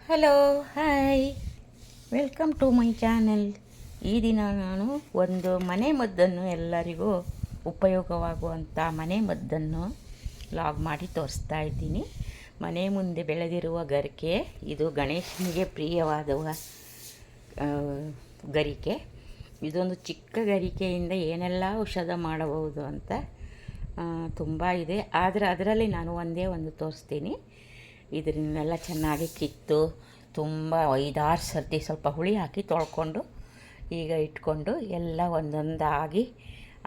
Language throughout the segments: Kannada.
Hello, hi, welcome to my channel. ಈ ದಿನ ನಾನು ಒಂದು ಮನೆ ಮದ್ದನ್ನು ಎಲ್ಲರಿಗೂ ಉಪಯೋಗವಾಗುವಂಥ ಮನೆ ಮದ್ದನ್ನು ಲಾಗ್ ಮಾಡಿ ತೋರಿಸ್ತಾ ಇದ್ದೀನಿ. ಮನೆ ಮುಂದೆ ಬೆಳೆದಿರುವ ಗರಿಕೆ, ಇದು ಗಣೇಶನಿಗೆ ಪ್ರಿಯವಾದ ಗರಿಕೆ. ಇದೊಂದು ಚಿಕ್ಕ ಗರಿಕೆಯಿಂದ ಏನೆಲ್ಲ ಔಷಧ ಮಾಡಬಹುದು ಅಂತ ತುಂಬ ಇದೆ, ಆದರೆ ಅದರಲ್ಲಿ ನಾನು ಒಂದೇ ಒಂದು ತೋರಿಸ್ತೀನಿ. ಇದನ್ನೆಲ್ಲ ಚೆನ್ನಾಗಿ ಕಿತ್ತು ತುಂಬ 5-6 ಸರ್ತಿ ಸ್ವಲ್ಪ ಹುಳಿ ಹಾಕಿ ತೊಳ್ಕೊಂಡು ಈಗ ಇಟ್ಕೊಂಡು ಎಲ್ಲ ಒಂದೊಂದಾಗಿ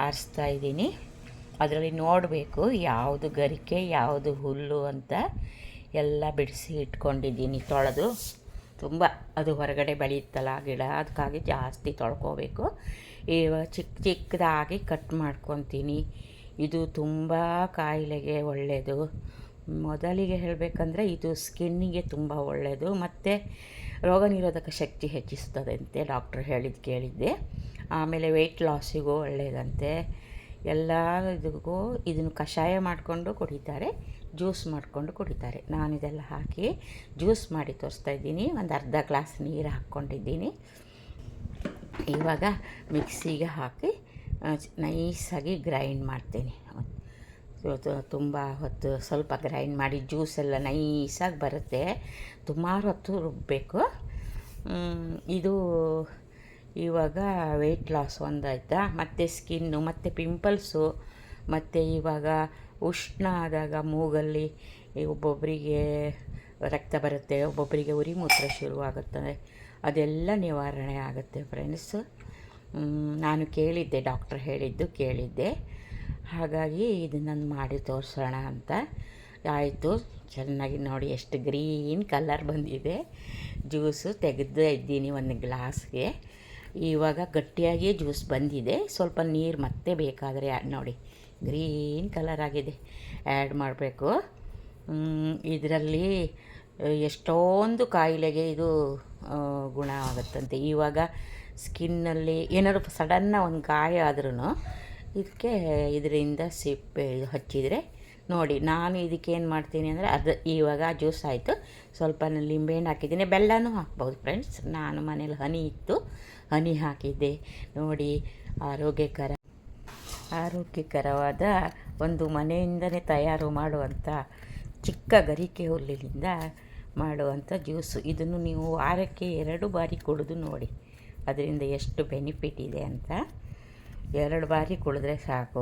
ಆರಿಸ್ತಾ ಇದ್ದೀನಿ. ಅದರಲ್ಲಿ ನೋಡಬೇಕು ಯಾವುದು ಗರಿಕೆ ಯಾವುದು ಹುಲ್ಲು ಅಂತ ಎಲ್ಲ ಬಿಡಿಸಿ ಇಟ್ಕೊಂಡಿದ್ದೀನಿ. ತೊಳೆದು ತುಂಬ ಅದು ಹೊರಗಡೆ ಬೆಳೆಯುತ್ತಲ್ಲ ಗಿಡ, ಅದಕ್ಕಾಗಿ ಜಾಸ್ತಿ ತೊಳ್ಕೊಬೇಕು. ಇವಾಗ ಚಿಕ್ಕದಾಗಿ ಕಟ್ ಮಾಡ್ಕೊತೀನಿ. ಇದು ತುಂಬ ಕಾಯಿಲೆಗೆ ಒಳ್ಳೆಯದು. ಮೊದಲಿಗೆ ಹೇಳಬೇಕಂದ್ರೆ ಇದು ಸ್ಕಿನ್ನಿಗೆ ತುಂಬ ಒಳ್ಳೆಯದು ಮತ್ತು ರೋಗ ನಿರೋಧಕ ಶಕ್ತಿ ಹೆಚ್ಚಿಸ್ತದೆ ಅಂತೆ ಡಾಕ್ಟ್ರ್ ಕೇಳಿದ್ದೆ. ಆಮೇಲೆ ವೆಯ್ಟ್ ಲಾಸಿಗೂ ಒಳ್ಳೆಯದಂತೆ. ಎಲ್ಲ ಇದಕ್ಕೂ ಇದನ್ನು ಕಷಾಯ ಮಾಡಿಕೊಂಡು ಕುಡಿತಾರೆ, ಜ್ಯೂಸ್ ಮಾಡಿಕೊಂಡು ಕುಡಿತಾರೆ. ನಾನು ಇದೆಲ್ಲ ಹಾಕಿ ಜ್ಯೂಸ್ ಮಾಡಿ ತೋರಿಸ್ತಾ ಇದ್ದೀನಿ. ಒಂದು ಅರ್ಧ ಗ್ಲಾಸ್ ನೀರು ಹಾಕ್ಕೊಂಡಿದ್ದೀನಿ. ಇವಾಗ ಮಿಕ್ಸಿಗೆ ಹಾಕಿ ನೈಸಾಗಿ ಗ್ರೈಂಡ್ ಮಾಡ್ತೀನಿ. ತುಂಬ ಹೊತ್ತು ಸ್ವಲ್ಪ ಗ್ರೈಂಡ್ ಮಾಡಿ ಜ್ಯೂಸೆಲ್ಲ ನೈಸಾಗಿ ಬರುತ್ತೆ. ಸುಮಾರು ಹೊತ್ತು ರುಬ್ಬಬೇಕು. ಇದು ಇವಾಗ ವೆಯ್ಟ್ ಲಾಸ್ ಒಂದಾಯ್ತಾ, ಮತ್ತು ಸ್ಕಿನ್ನು ಮತ್ತು ಪಿಂಪಲ್ಸು, ಮತ್ತು ಇವಾಗ ಉಷ್ಣ ಆದಾಗ ಮೂಗಲ್ಲಿ ಒಬ್ಬೊಬ್ಬರಿಗೆ ರಕ್ತ ಬರುತ್ತೆ, ಒಬ್ಬೊಬ್ಬರಿಗೆ ಉರಿ ಮೂತ್ರ ಶುರುವಾಗುತ್ತದೆ. ಅದೆಲ್ಲ ನಿವಾರಣೆ ಆಗುತ್ತೆ ಫ್ರೆಂಡ್ಸ್. ನಾನು ಕೇಳಿದ್ದೆ, ಡಾಕ್ಟ್ರ್ ಕೇಳಿದ್ದೆ. ಹಾಗಾಗಿ ಇದನ್ನು ಮಾಡಿ ತೋರಿಸೋಣ ಅಂತ ಆಯಿತು. ಚೆನ್ನಾಗಿ ನೋಡಿ ಎಷ್ಟು ಗ್ರೀನ್ ಕಲರ್ ಬಂದಿದೆ. ಜ್ಯೂಸು ತೆಗೆದು ಇದ್ದೀನಿ ಒಂದು ಗ್ಲಾಸ್ಗೆ. ಇವಾಗ ಗಟ್ಟಿಯಾಗಿ ಜ್ಯೂಸ್ ಬಂದಿದೆ. ಸ್ವಲ್ಪ ನೀರು ಮತ್ತೆ ಬೇಕಾದರೆ ನೋಡಿ ಗ್ರೀನ್ ಕಲರ್ ಆಗಿದೆ, ಆ್ಯಡ್ ಮಾಡಬೇಕು. ಇದರಲ್ಲಿ ಎಷ್ಟೊಂದು ಕಾಯಿಲೆಗೆ ಇದು ಗುಣ ಆಗುತ್ತಂತೆ. ಇವಾಗ ಸ್ಕಿನ್ನಲ್ಲಿ ಏನಾದ್ರು ಸಡನ್ನ ಒಂದು ಗಾಯ ಆದ್ರೂ ಇದಕ್ಕೆ ಇದರಿಂದ ಸಿಪ್ಪೆ ಹಚ್ಚಿದರೆ ನೋಡಿ. ನಾನು ಇದಕ್ಕೇನು ಮಾಡ್ತೀನಿ ಅಂದರೆ ಇವಾಗ ಜ್ಯೂಸ್ ಆಯಿತು, ಸ್ವಲ್ಪ ಲಿಂಬೆಹಣ್ಣು ಹಾಕಿದ್ದೀನಿ, ಬೆಲ್ಲನೂ ಹಾಕ್ಬೋದು ಫ್ರೆಂಡ್ಸ್. ನಾನು ಮನೇಲಿ ಹನಿ ಇತ್ತು, ಹನಿ ಹಾಕಿದ್ದೆ ನೋಡಿ. ಆರೋಗ್ಯಕರವಾದ ಒಂದು ಮನೆಯಿಂದಲೇ ತಯಾರು ಮಾಡುವಂಥ ಚಿಕ್ಕ ಗರಿಕೆ ಹುಲ್ಲಿನಿಂದ ಮಾಡುವಂಥ ಜ್ಯೂಸು. ಇದನ್ನು ನೀವು ವಾರಕ್ಕೆ 2 ಬಾರಿ ಕುಡಿದು ನೋಡಿ ಅದರಿಂದ ಎಷ್ಟು ಬೆನಿಫಿಟ್ ಇದೆ ಅಂತ. 2 ಬಾರಿ ಕುಡಿದ್ರೆ ಸಾಕು,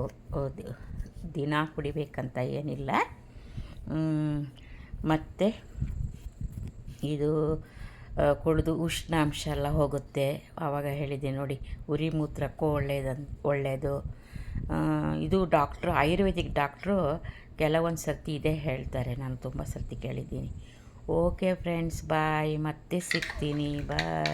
ದಿನ ಕುಡಿಬೇಕಂತ ಏನಿಲ್ಲ. ಮತ್ತು ಇದು ಕುಡಿದು ಉಷ್ಣಾಂಶ ಎಲ್ಲ ಹೋಗುತ್ತೆ. ಆವಾಗ ಹೇಳಿದೆ ನೋಡಿ, ಉರಿ ಮೂತ್ರಕ್ಕೂ ಒಳ್ಳೆಯದು. ಇದು ಆಯುರ್ವೇದಿಕ್ ಡಾಕ್ಟ್ರು ಕೆಲವೊಂದು ಸರ್ತಿ ಇದೇ ಹೇಳ್ತಾರೆ, ನಾನು ತುಂಬ ಸರ್ತಿ ಕೇಳಿದ್ದೀನಿ. ಓಕೆ ಫ್ರೆಂಡ್ಸ್, ಬಾಯ್, ಮತ್ತೆ ಸಿಗ್ತೀನಿ, ಬಾಯ್.